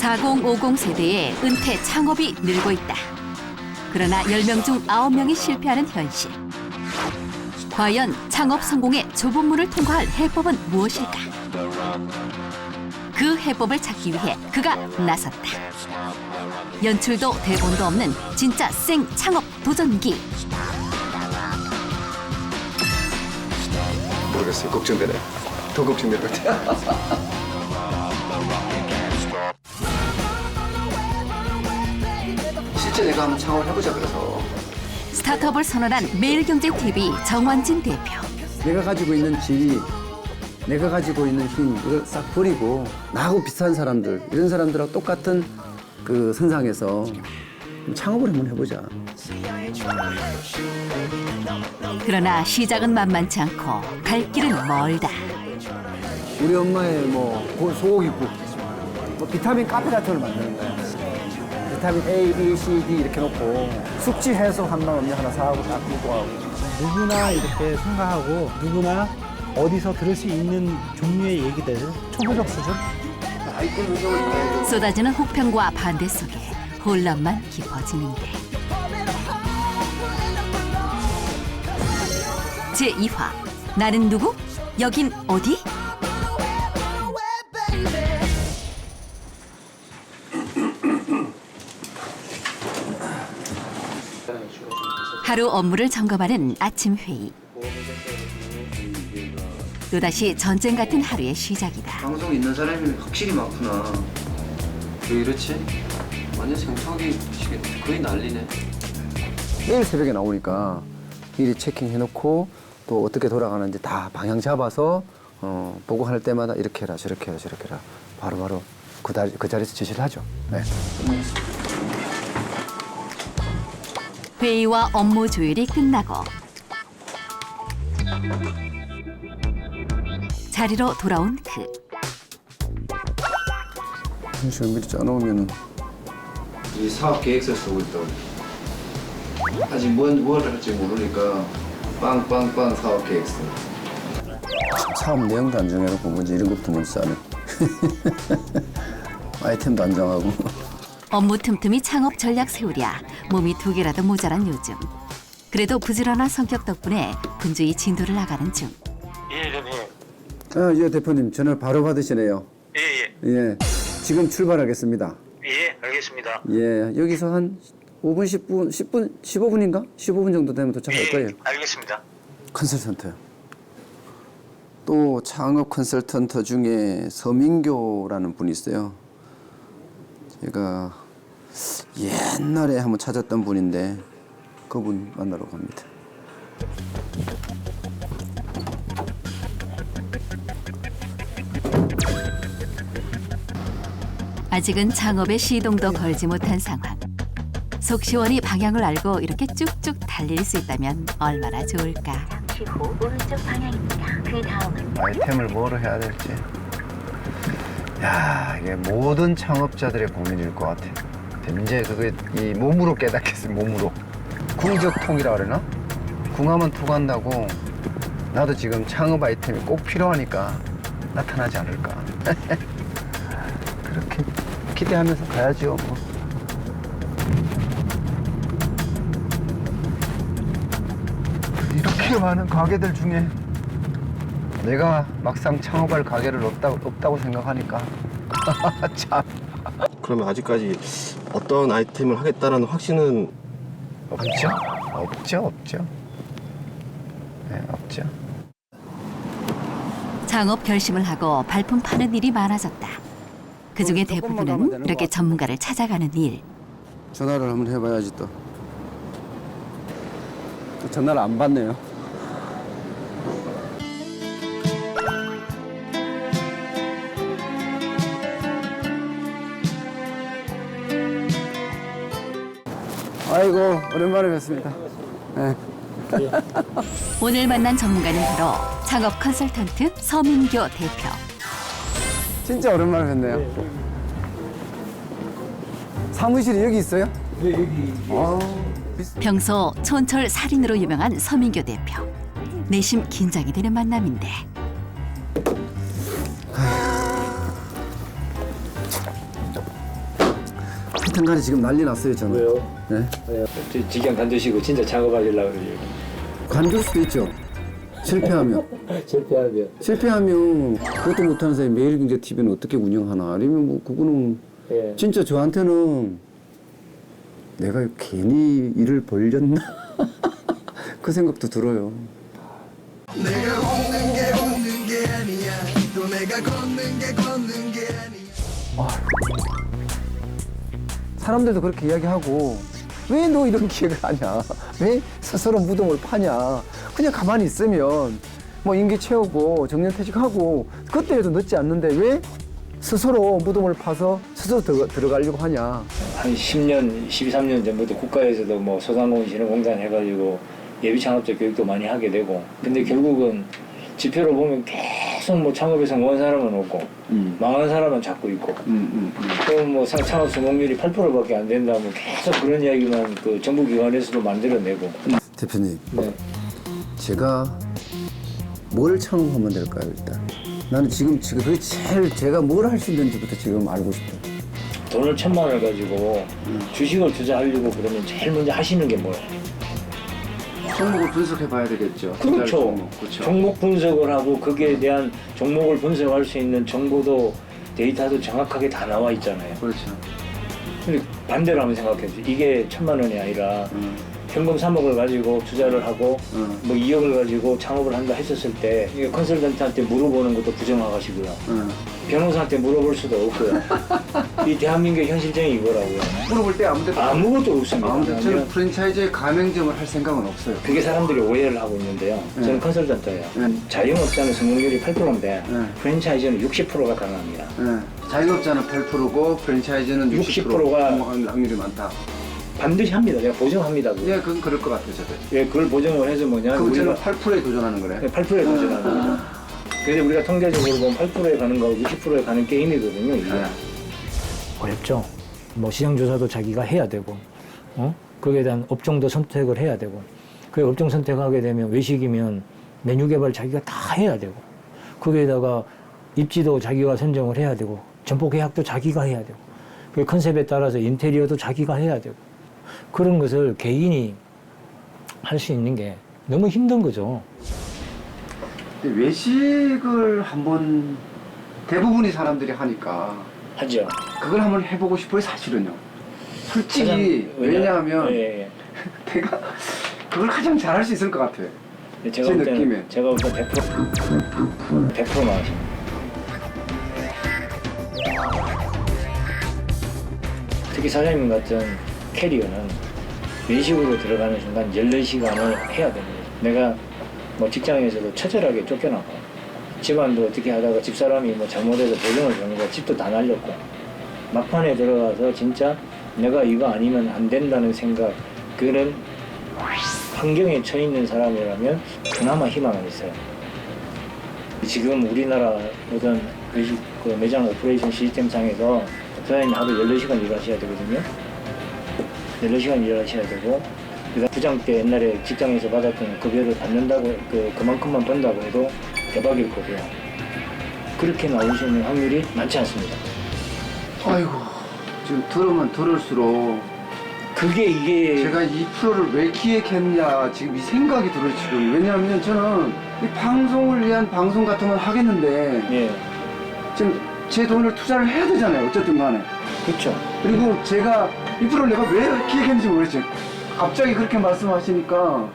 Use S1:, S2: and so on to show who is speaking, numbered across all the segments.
S1: 4050 세대의 은퇴 창업이 늘고 있다. 그러나 10명 중 9명이 실패하는 현실. 과연 창업 성공의 좁은 문을 통과할 해법은 무엇일까? 그 해법을 찾기 위해 그가 나섰다. 연출도 대본도 없는 진짜 생 창업 도전기.
S2: 모르겠어요. 걱정되네. 더 걱정될 것 같아요. 실제 내가 한번 창업을 해보자 그래서.
S1: 스타트업을 선언한 매일경제TV 정완진 대표.
S3: 내가 가지고 있는 지위, 내가 가지고 있는 힘 이걸 싹 버리고 나하고 비슷한 사람들, 이런 사람들하고 똑같은 그 선상에서 창업을 한번 해보자.
S1: 그러나 시작은 만만치 않고 갈 길은 멀다.
S3: 우리 엄마의 소고기국, 비타민 카페 같은 걸 만드는 거야. 비타민 A, B, C, D 이렇게 놓고 숙취 해소 한방 음료 하나 사고 딱 들고 가고.
S4: 누구나 이렇게 생각하고 누구나 어디서 들을 수 있는 종류의 얘기들, 초보적 수준?
S1: 쏟아지는 혹평과 반대 속에 혼란만 깊어지는데. 제2화 나는 누구? 여긴 어디? 하루 업무를 점검하는 아침 회의. 또다시 전쟁 같은 하루의 시작이다.
S2: 방송 있는 사람이 확실히 많구나. 왜 이렇지? 완전 생소하게 거의 난리네.
S3: 매일 새벽에 나오니까 미리 체킹해놓고 또 어떻게 돌아가는지 다 방향 잡아서 보고할 때마다 이렇게 해라 저렇게 해라 저렇게 해라 바로바로 그 자리에서 지시를 하죠. 네.
S1: 회의와 업무 조율이 끝나고 자리로 돌아온 그.
S3: 현실 미리 짜놓으면
S2: 이 사업 계획서 쓰고 있다고. 아직 뭘 할지 모르니까 빵빵빵 사업 계획서.
S3: 사업 내용도 안 정해놓고 뭔지 이런 것도 못 짜네. 아이템도 안 정하고.
S1: 업무 틈틈이 창업 전략 세우랴 몸이 2개라도 모자란 요즘. 그래도 부지런한 성격 덕분에 분주히 진도를 나가는 중.
S5: 예, 대표님.
S3: 예, 대표님 전화 바로 받으시네요.
S5: 예,
S3: 예, 지금 출발하겠습니다.
S5: 예, 알겠습니다.
S3: 예, 여기서 한 5분, 10분, 15분인가? 15분 정도 되면 도착할 거예요.
S5: 알겠습니다.
S3: 컨설턴트. 또 창업 컨설턴트 중에 서민교라는 분이 있어요. 제가 옛날에 한번 찾았던 분인데 그분 만나러 갑니다.
S1: 아직은 창업에 시동도 걸지 못한 상황. 속 시원히 방향을 알고 이렇게 쭉쭉 달릴 수 있다면 얼마나 좋을까.
S6: 잠시 후 오른쪽 방향입니다. 그 다음은
S3: 아이템을 뭐로 해야 될지. 야, 이게 모든 창업자들의 고민일 것 같아. 이제 그게 이 몸으로 깨닫겠어요. 몸으로. 궁적통이라 그러나? 궁하면 투간다고. 나도 지금 창업 아이템이 꼭 필요하니까 나타나지 않을까. 그렇게 기대하면서 가야죠. 뭐. 이렇게 많은 가게들 중에 내가 막상 창업할 가게를 없다고 생각하니까 참.
S7: 그러면 아직까지 어떤 아이템을 하겠다라는 확신은
S3: 없죠. 네, 없죠.
S1: 창업 결심을 하고 발품 파는 일이 많아졌다. 그중에 대부분은 이렇게 전문가를 찾아가는 일.
S3: 전화를 한번 해봐야지 또. 전화를 안 받네요. 아이고 오랜만에 뵙습니다. 네.
S1: 오늘 만난 전문가는 바로 창업 컨설턴트 서민교 대표.
S3: 진짜 오랜만에 뵙네요. 사무실이 여기 있어요?
S4: 네, 여기.
S1: 평소 촌철 살인으로 유명한 서민교 대표. 내심 긴장이 되는 만남인데.
S3: 한간에 지금 난리 났어요 저는.
S8: 왜요?
S3: 네?
S8: 직장 간두시고 진짜 작업하시려고 그러죠.
S3: 관둘 수도 있죠. 실패하면. 실패하면 그것도 못하는 사람이 매일경제TV는 어떻게 운영하나. 아니면 뭐 그거는
S8: 예.
S3: 진짜 저한테는 내가 괜히 일을 벌렸나 그 생각도 들어요. 사람들도 그렇게 이야기하고 왜 너 이런 기획을 하냐, 왜 스스로 무덤을 파냐. 그냥 가만히 있으면 뭐 임기 채우고 정년퇴직하고 그때에도 늦지 않는데 왜 스스로 무덤을 파서 스스로 들어가려고 하냐.
S8: 한 10년, 13년 전부터 국가에서도 뭐 소상공인 진흥공단 해가지고 예비창업자 교육도 많이 하게 되고, 근데 결국은 지표를 보면 계속 뭐 창업에 성공한 사람은 없고 망한 사람은 자꾸 있고, 또 뭐 창업 성공률이 8%밖에 안 된다 뭐 계속 그런 이야기만 그 정부 기관에서도 만들어내고.
S3: 대표님,
S8: 네.
S3: 제가 뭘 창업하면 될까요 일단? 나는 지금 그게 제일 제가 뭘 할 수 있는지부터 지금 알고 싶어요.
S8: 돈을 1,000만 원을 가지고 주식을 투자하려고 그러면 제일 먼저 하시는 게 뭐예요?
S3: 종목을 분석해 봐야 되겠죠.
S8: 그렇죠.
S3: 그렇죠.
S8: 종목 분석을 하고 거기에 대한 종목을 분석할 수 있는 정보도 데이터도 정확하게 다 나와 있잖아요.
S3: 그렇죠.
S8: 근데 반대로 한번 생각해 보세요. 이게 1,000만 원이 아니라 현금 3억을 가지고 투자를 하고 뭐 2억을 가지고 창업을 한다 했었을 때 이게 컨설턴트한테 물어보는 것도 부정하시고요. 변호사한테 물어볼 수도 없고요. 이 대한민국의 현실적인 이거라고요.
S3: 물어볼 때
S8: 아무것도 없습니다.
S3: 아무튼 저는 프랜차이즈에 가맹점을 할 생각은 없어요.
S8: 그게 사람들이 오해를 하고 있는데요. 저는 컨설턴트예요. 자영업자는 성공률이 8%인데 프랜차이즈는 60%가 가능합니다.
S3: 자영업자는 8%고 프랜차이즈는
S8: 60%가
S3: 확률이 많다.
S8: 반드시 합니다. 내가 보증합니다. 그거.
S3: 예, 그건 그럴 것 같아요, 저도.
S8: 예, 그걸 보증을 해서 뭐냐.
S3: 그럼 저는 8%에 도전하는 거네.
S8: 8%에 도전하는 거죠. 그래서 우리가 통계적으로 보면 8%에 가는 거하고 60%에 가는 게임이거든요, 이게. 어렵죠. 뭐 시장조사도 자기가 해야 되고, 거기에 대한 업종도 선택을 해야 되고, 그 업종 선택하게 되면 외식이면 메뉴 개발 자기가 다 해야 되고, 거기에다가 입지도 자기가 선정을 해야 되고, 점포 계약도 자기가 해야 되고, 그 컨셉에 따라서 인테리어도 자기가 해야 되고, 그런 것을 개인이 할 수 있는 게 너무 힘든 거죠.
S3: 근데 외식을 한번 대부분의 사람들이 하니까
S8: 하죠.
S3: 그걸 한번 해보고 싶어요, 사실은요. 솔직히 왜냐하면 내가 그걸 가장 잘할 수 있을 것 같아요.
S8: 제가
S3: 제
S8: 볼 때는
S3: 느낌에.
S8: 제가 볼 때 100% 나가십니다. 특히 사장님 같은 캐리어는 외식으로 들어가는 순간 14시간을 해야 됩니다. 내가 뭐 직장에서도 처절하게 쫓겨나고 집안도 어떻게 하다가 집사람이 뭐 잘못해서 보증을 주는 거 집도 다 날렸고 막판에 들어가서 진짜 내가 이거 아니면 안 된다는 생각, 그런 환경에 처해 있는 사람이라면 그나마 희망은 있어요. 지금 우리나라 모든 외식 그 매장 오퍼레이션 시스템상에서 사장님이 하루 14시간 일하셔야 되거든요. 14시간 일하셔야 되고, 그다음 부장 때 옛날에 직장에서 받았던 급여를 받는다고, 그만큼만 번다고 해도 대박일 거고요. 그렇게 나오시는 확률이 많지 않습니다.
S3: 아이고, 지금 들으면 들을수록
S8: 그게 이게
S3: 제가 이 프로를 왜 기획했냐 지금 이 생각이 들어요 지금. 왜냐하면 저는 이 방송을 위한 방송 같은 건 하겠는데
S8: 예,
S3: 지금 제 돈을 투자를 해야 되잖아요, 어쨌든 간에.
S8: 그렇죠.
S3: 그리고 제가 이 프로를 내가 왜 기획했는지 모르겠어요. 갑자기 그렇게 말씀하시니까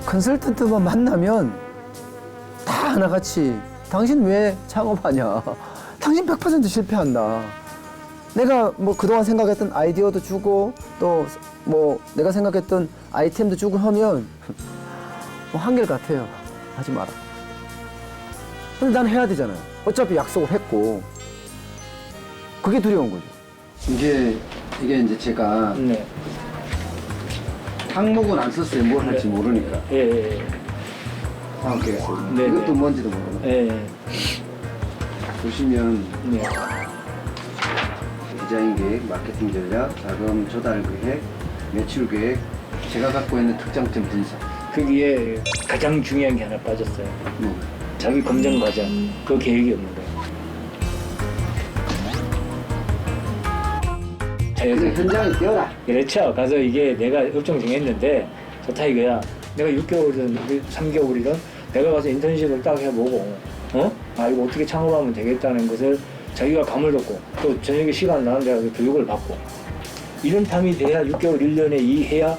S3: 컨설턴트만 만나면 다 하나같이 당신 왜 창업하냐, 당신 100% 실패한다, 내가 뭐 그동안 생각했던 아이디어도 주고 또 뭐 내가 생각했던 아이템도 주고 하면 뭐 한결같아요. 하지 마라. 근데 난 해야 되잖아요. 어차피 약속을 했고. 그게 두려운 거죠. 이게 이제 제가
S8: 네.
S3: 항목은 안 썼어요. 뭘 할지 모르니까.
S8: 예.
S3: 상업계획서.
S8: 네,
S3: 이것도
S8: 네.
S3: 뭔지도 모르고.
S8: 예.
S3: 보시면
S8: 네.
S3: 디자인 계획, 마케팅 전략, 자금 조달 계획, 매출 계획, 제가 갖고 있는 특장점 분석.
S8: 거기에 가장 중요한 게 하나 빠졌어요.
S3: 뭐
S8: 자기 검증 과정, 그 계획이 없는 거예요. 해서
S3: 현장에 뛰어라.
S8: 그렇죠. 가서 이게 내가 업종 정했는데 좋다 이거야. 내가 6개월이든 3개월이든 내가 가서 인턴십을 딱 해보고 아 이거 어떻게 창업하면 되겠다는 것을 자기가 감을 잡고 또 저녁에 시간 나는 데 가서 교육을 받고 이런 탐이 돼야 6개월 1년에 이해야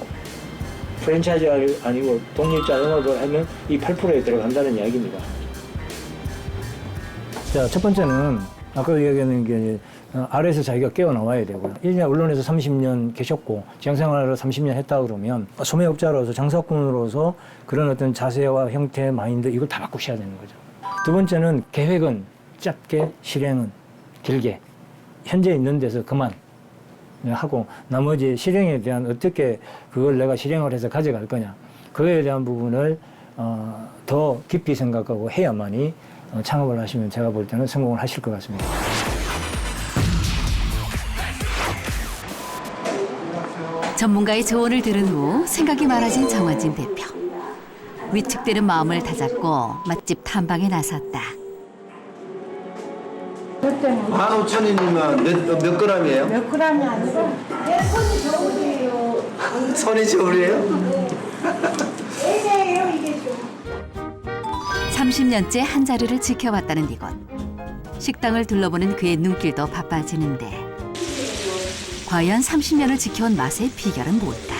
S8: 프랜차이즈 아니고 독립자 영업을 하면 이 8%에 들어간다는 이야기입니다. 자, 첫 번째는 아까 이야기하는 게 이제 아래에서 자기가 깨어나와야 되고요. 1년 언론에서 30년 계셨고 직장생활을 30년 했다 그러면 소매업자로서 장사꾼으로서 그런 어떤 자세와 형태, 마인드 이걸 다 바꾸셔야 되는 거죠. 두 번째는 계획은 짧게, 실행은 길게. 현재 있는 데서 그만 하고 나머지 실행에 대한 어떻게 그걸 내가 실행을 해서 가져갈 거냐. 그거에 대한 부분을 더 깊이 생각하고 해야만이 창업을 하시면 제가 볼 때는 성공을 하실 것 같습니다.
S1: 전문가의 조언을 들은 후 생각이 많아진 정원진 대표. 위축되는 마음을 다잡고 맛집 탐방에 나섰다.
S3: 15,000원이면 몇 g이에요?
S9: 몇 g이 아니고 내 손이 저울이에요.
S3: 손이 저울이에요?
S9: 애매해요 이게 좀.
S1: 30년째 한 자리를 지켜왔다는 이곳. 식당을 둘러보는 그의 눈길도 바빠지는데 과연 30년을 지켜온 맛의 비결은 뭘까?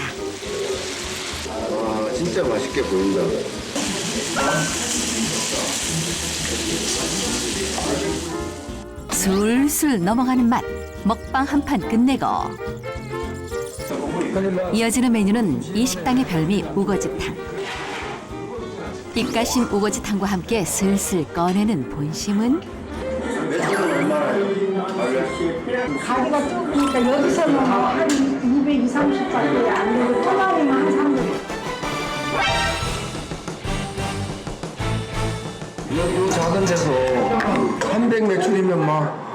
S3: 와, 진짜 맛있게 보인다.
S1: 술술 넘어가는 맛. 먹방 한 판 끝내고 이어지는 메뉴는 이 식당의 별미 우거지탕. 입가심 우거지탕과 함께 슬슬 꺼내는 본심은
S9: 가게가 좁으니까 여기서는 한 220, 30밖에 안 되고 토마리만 한 300.
S3: 이 작은 데서 300 매출이면 막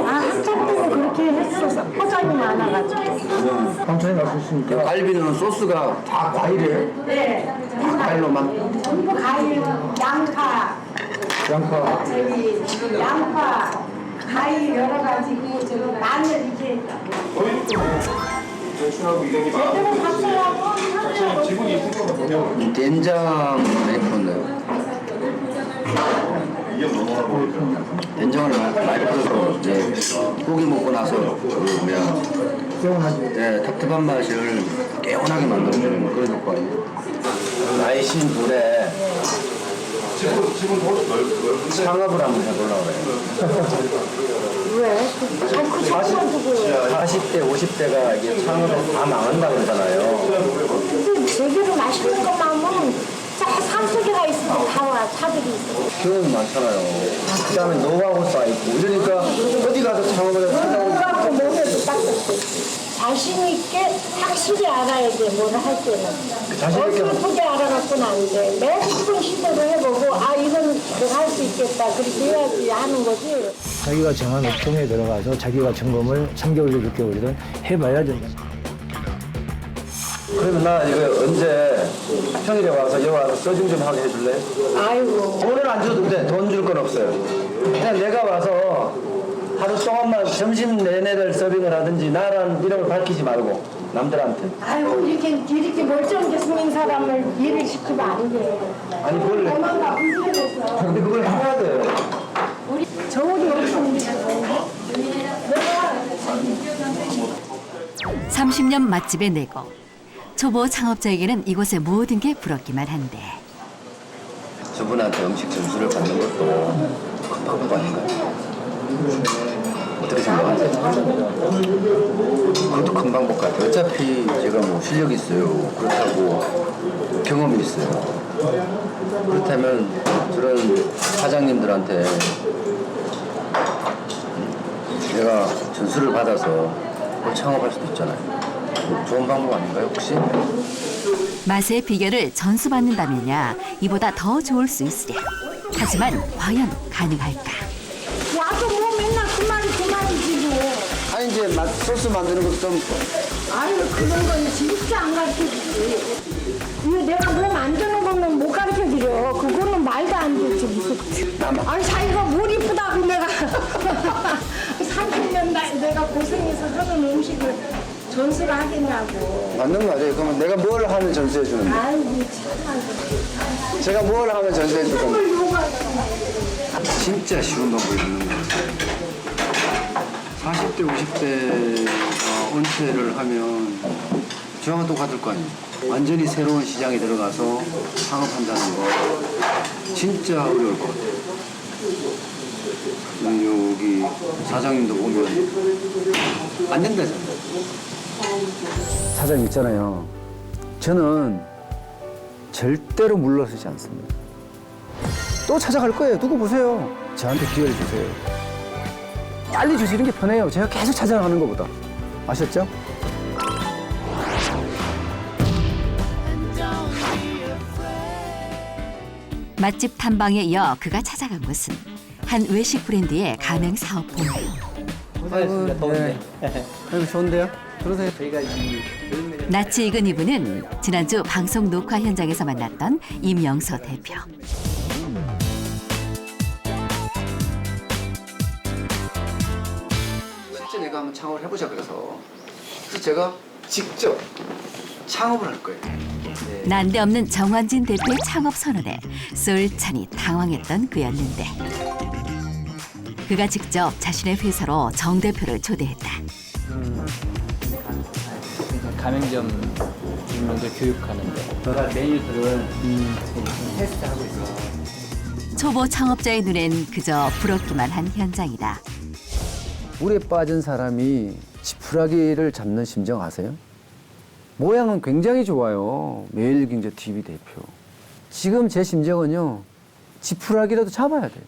S9: 한참 동안 그렇게 했어서 포장이 많아가지고.
S3: 천천히 갈수 있으니까. 갈비는 소스가 다 과일이에요?
S9: 네.
S3: 다 과일로만?
S9: 전부 과일, 양파, 과일 여러 가지고 마늘 이렇게. 제대로 봤어요.
S3: 된장 많이 풀었나요? 된장을 많이 풀어서 이제 고기 먹고 나서 네, 텁텁한 맛을 개운하게 만들어주는 그런 효과예요. 나이신 불에 창업을 한번 해보려고 해요.
S9: 왜? 그 자꾸만 두고.
S3: 40대, 50대가 이게 창업을 다 망한다 그러잖아요.
S9: 근데 제대로 맛있는 것만 하면 산속에가 있어도 다 와, 차들이 있어.
S3: 경험이 많잖아요. 그 다음에 노하우 쌓이고 이러니까 어디 가서 창업을 하려고.
S9: 그래갖고 몸에도 닦았어. 자신 있게 확실히 알아야 돼, 뭘 할 때는. 어설프게 알아갖고는 안 돼. 몇 번 시도를 해보고, 아, 이건 내가 할 수 있겠다. 그렇게 해야지 하는 거지.
S8: 자기가 정한 업종에 들어가서 자기가 점검을 3개월이든 6개월이든 해봐야 된다.
S3: 그러면 나 이거 언제 평일에 와서 여기 와서 서빙 좀 하게 해줄래?
S9: 아이고.
S3: 돈을 안 줘도 돼. 돈 줄 건 없어요. 그냥 내가 와서 하루 동안만 점심 내내를 서빙을 하든지 나라는 이름을 밝히지 말고 남들한테.
S9: 아이고, 이렇게 멀쩡하게 생긴 사람을 일을 시키면 안 돼.
S3: 아니 그걸
S9: 도망가, 불편해서.
S3: 근데 그걸 해야 돼.
S9: 우리 저울이 없습니다.
S1: 30년 맛집의 내고 초보 창업자에게는 이곳의 모든 게 부럽기만 한데
S3: 저분한테 음식 점수를 받는 것도 큰 방법 아닌가요? 어떻게 생각하세요? 그것도 큰 방법 같아요. 어차피 제가 뭐 실력이 있어요. 그렇다고 경험이 있어요. 그렇다면 저런 사장님들한테 내가 전수를 받아서 창업할 수도 있잖아요. 좋은 방법 아닌가요, 혹시?
S1: 맛의 비결을 전수받는다면야 이보다 더 좋을 수 있으랴. 하지만 과연 가능할까?
S9: 와서 뭐 맨날 그 말이지 뭐.
S3: 아니 이제 소스 만드는 것도 좀
S9: 아유, 그런 건 진짜 안 가르쳐주지. 이거 내가 뭐 만드는 거는 못 가르쳐드려. 그거는 말도 안 되지, 무슨. 아니, 자기가 뭘 이쁘다고 내가. 30년 내가 고생해서 전수를 하겠냐고.
S3: 맞는 말이에요. 그러면 내가 뭘 하면 전수해 주는데?
S9: 아이고 참.
S3: 제가 뭘 하면 전수해 줄 건데? 진짜 쉬운 방법이 없는 것 같아요. 40대, 50대가 은퇴를 하면 저하고 똑같을 거 아니에요. 완전히 새로운 시장에 들어가서 창업한다는 거 진짜 어려울 것 같아요. 여기 사장님도 보면 안 된다잖아요. 사장님 있잖아요. 저는 절대로 물러서지 않습니다. 또 찾아갈 거예요. 두고 보세요. 저한테 기회를 주세요. 빨리 주시는 게 편해요. 제가 계속 찾아가는 것보다. 아셨죠?
S1: 맛집 탐방에 이어 그가 찾아간 곳은 한 외식 브랜드의 가맹 사업 본부.
S4: 고생하셨습니다. 더운데.
S3: 아이고, 좋은데요? 그러세요.
S4: 저희가 이
S1: 낯이 익은 이분은 지난주 방송 녹화 현장에서 만났던 임영서 대표.
S3: 실제 내가 한번 창업을 해보자 그래서 제가 직접 창업을 할 거예요.
S1: 난데없는 정환진 대표의 창업 선언에 쏠찬히 당황했던 그였는데 그가 직접 자신의 회사로 정 대표를 초대했다.
S8: 가맹점 주민들 교육하는데 제가 메뉴들을 테스트하고 있어요.
S1: 초보 창업자의 눈엔 그저 부럽기만 한 현장이다.
S3: 물에 빠진 사람이 지푸라기를 잡는 심정 아세요? 모양은 굉장히 좋아요. 매일경제TV 대표. 지금 제 심정은요. 지푸라기라도 잡아야 돼요.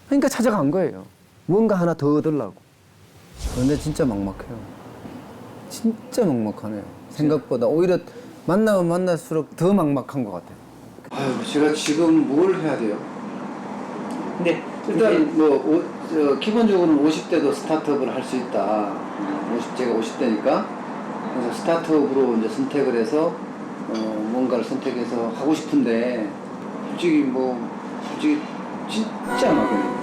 S3: 그러니까 찾아간 거예요. 뭔가 하나 더 얻으려고. 그런데 진짜 막막해요. 진짜 막막하네요. 생각보다 오히려 만나면 만날수록 더 막막한 것 같아요. 아유, 제가 지금 뭘 해야 돼요?
S8: 근데
S3: 일단 기본적으로는 50대도 스타트업을 할 수 있다. 50제가 50대니까 그래서 스타트업으로 이제 선택을 해서 뭔가를 선택해서 하고 싶은데 솔직히 진짜 막혀요.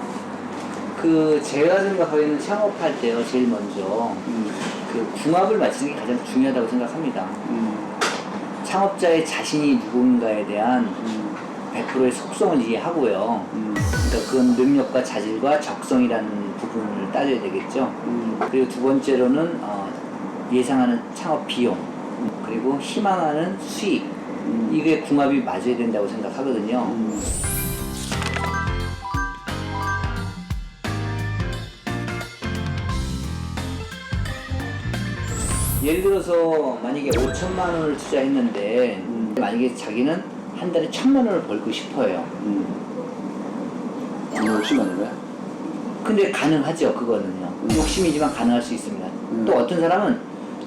S8: 제가 생각하기에는 창업할 때요 제일 먼저 그 궁합을 맞추는 게 가장 중요하다고 생각합니다. 창업자의 자신이 누군가에 대한 100%의 속성을 이해하고요. 그러니까 그건 능력과 자질과 적성이라는 부분을 따져야 되겠죠. 그리고 두 번째로는 예상하는 창업 비용 그리고 희망하는 수익 이게 궁합이 맞아야 된다고 생각하거든요. 예를 들어서 만약에 5천만 원을 투자했는데 만약에 자기는 한 달에 1,000만 원을 벌고 싶어요.
S3: 욕심 아닌가요?
S8: 근데 가능하죠, 그거는요. 욕심이지만 가능할 수 있습니다. 또 어떤 사람은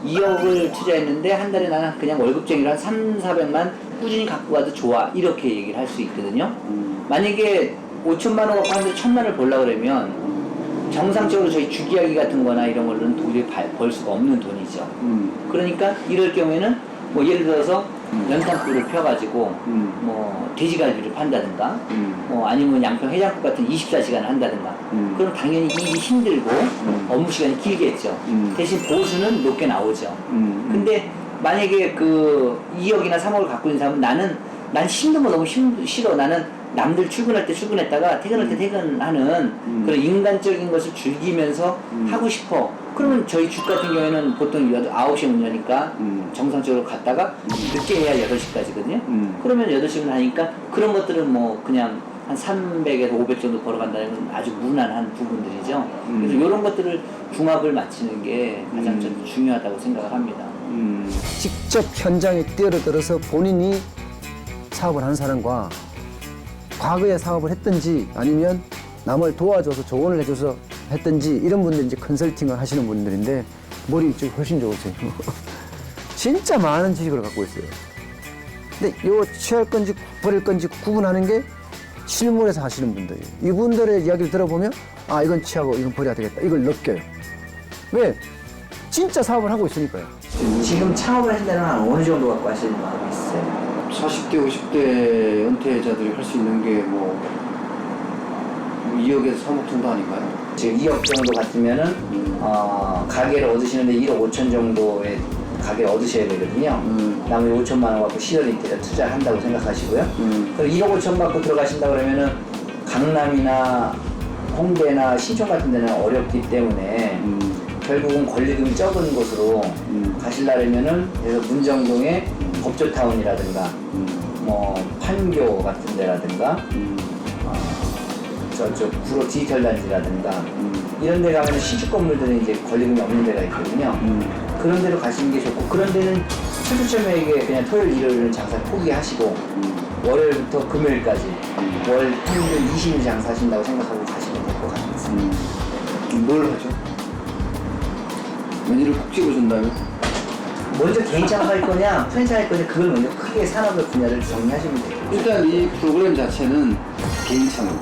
S8: 2억을 투자했는데 한 달에 나는 그냥 월급쟁이로 한 300~400만 꾸준히 갖고 가도 좋아. 이렇게 얘기를 할 수 있거든요. 만약에 5천만 원 갖고 한 달에 1,000만 원을 벌려고 그러면 정상적으로 저희 주기하기 같은 거나 이런 걸로는 도저히 벌 수가 없는 돈이죠. 그러니까 이럴 경우에는 뭐 예를 들어서 연탄불을 펴가지고 뭐 돼지갈비를 판다든가 뭐 아니면 양평 해장국 같은 24시간을 한다든가 그럼 당연히 일이 힘들고 업무 시간이 길겠죠. 대신 보수는 높게 나오죠. 근데 만약에 그 2억이나 3억을 갖고 있는 사람은 난 힘든 거 너무 싫어. 나는 남들 출근할 때 출근했다가 퇴근할 때 퇴근하는 그런 인간적인 것을 즐기면서 하고 싶어. 그러면 저희 주 같은 경우에는 보통 9시에 문 여니까 정상적으로 갔다가 늦게 해야 8시까지거든요. 그러면 8시면 하니까 그런 것들은 뭐 그냥 한 300에서 500 정도 벌어간다는 건 아주 무난한 부분들이죠. 그래서 이런 것들을 궁합을 맞추는 게 가장 좀 중요하다고 생각을 합니다.
S3: 직접 현장에 뛰어들어서 본인이 사업을 한 사람과 과거에 사업을 했든지 아니면 남을 도와줘서 조언을 해줘서 했든지 이런 분들 이제 컨설팅을 하시는 분들인데 머리 이쪽이 훨씬 좋으세요. 진짜 많은 지식을 갖고 있어요. 근데 요 취할 건지 버릴 건지 구분하는 게 실물에서 하시는 분들이에요. 이분들의 이야기를 들어보면 아 이건 취하고 이건 버려야 되겠다. 이걸 느껴요. 왜? 진짜 사업을 하고 있으니까요.
S8: 지금 창업을 한다면 한 어느 정도 갖고 하시는 마음이 있어요?
S3: 40대, 50대 은퇴자들이 할 수 있는 게 뭐 2억에서 3억 정도 아닌가요?
S8: 지금 2억 정도 같으면은 가게를 얻으시는데 1억 5천 정도의 가게를 얻으셔야 되거든요. 나머지 5천만 원 갖고 시너리티에 투자한다고 생각하시고요. 그럼 1억 5천 받고 들어가신다 그러면은 강남이나 홍대나 신촌 같은 데는 어렵기 때문에 결국은 권리금이 적은 곳으로 가시려면은 그래서 문정동의 법조타운이라든가 뭐 판교 같은 데라든가 저쪽 구로 디지털 단지라든가 이런 데 가면 신축 건물들은 이제 권리금이 없는 데가 있거든요. 그런 데로 가시는 게 좋고, 그런 데는 출주점에게 그냥 토요일 일요일은 장사 포기하시고 월요일부터 금요일까지 월 평균 20일 장사하신다고 생각하고 가시면 될 것 같습니다.
S3: 뭘 하죠? 메뉴를 콕 집어준다면?
S8: 먼저 개인 창업할 거냐 프랜차이즈 할 거냐, 그걸 먼저 크게 산업의 분야를 정리하시면 돼요.
S3: 일단 이 프로그램 자체는 개인 창업.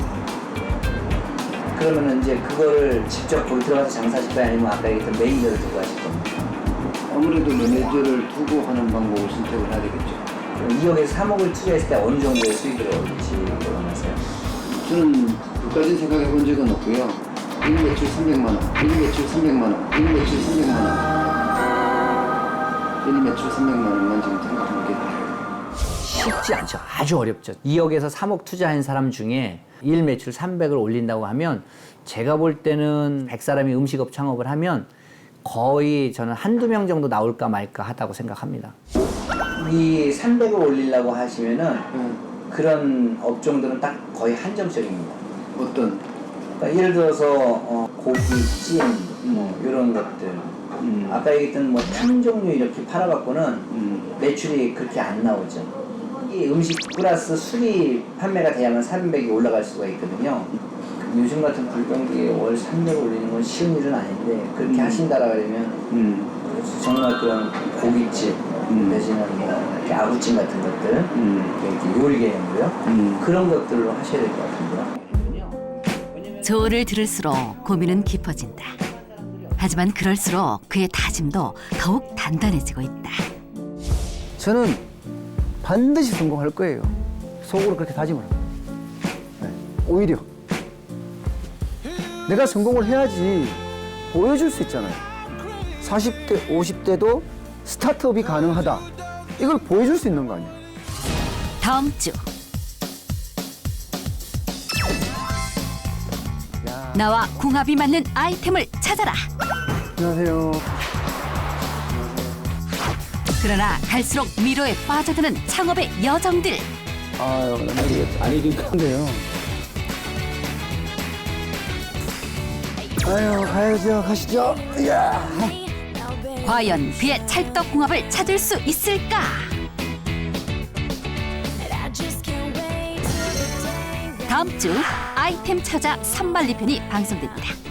S8: 그러면은 이제 그거를 직접 거기 들어가서 장사하실 거야, 아니면 아까 얘기했던 매니저를 두고 하실 겁니까?
S3: 아무래도 매니저를 두고 하는 방법을 선택을 해야 되겠죠.
S8: 2억에서 3억을 투자했을 때 어느 정도의 수익을 얻을지 원하세요?
S3: 저는 그까지는 생각해 본 적은 없고요. 1매출 300만 원, 1매출 300만 원, 1매출 300만 원. 1매출 300만 원만 지금 생각하는 게
S10: 쉽지 않죠. 아주 어렵죠. 2억에서 3억 투자한 사람 중에 일 매출 300을 올린다고 하면, 제가 볼 때는 100사람이 음식업 창업을 하면 거의 저는 한두 명 정도 나올까 말까 하다고 생각합니다.
S8: 이 300을 올리려고 하시면은 그런 업종들은 딱 거의 한정적입니다.
S3: 어떤?
S8: 그러니까 예를 들어서 고기, 찜, 뭐 이런 것들. 아까 얘기했던 뭐 탕 종류 이렇게 팔아갖고는 매출이 그렇게 안 나오죠. 이 음식 플러스 술이 판매가 돼야만 300이 올라갈 수가 있거든요. 요즘 같은 불경기에 월 300 올리는 건 쉬운 일은 아닌데, 그렇게 하신다라 그러면 정말 그런 고깃집 내지는 뭐 이렇게 아구찜 같은 것들, 이렇게 요리 개념으로요. 그런 것들로 하셔야 될 것 같은데요.
S1: 조를 들을수록 고민은 깊어진다. 하지만 그럴수록 그의 다짐도 더욱 단단해지고 있다.
S3: 저는 반드시 성공할 거예요. 속으로 그렇게 다짐을 합니다. 네. 오히려 내가 성공을 해야지 보여줄 수 있잖아요. 40대, 50대도 스타트업이 가능하다. 이걸 보여줄 수 있는 거 아니에요.
S1: 다음 주 나와 궁합이 맞는 아이템을 찾아라.
S3: 안녕하세요.
S1: 그러나 갈수록 미로에 빠져드는 창업의 여정들.
S3: 아유, 아니긴 한데요. 아유, 가야죠. 가시죠. 이야.
S1: 과연 그의 찰떡궁합을 찾을 수 있을까? 다음 주 아이템 찾아 산만리 편이 방송됩니다.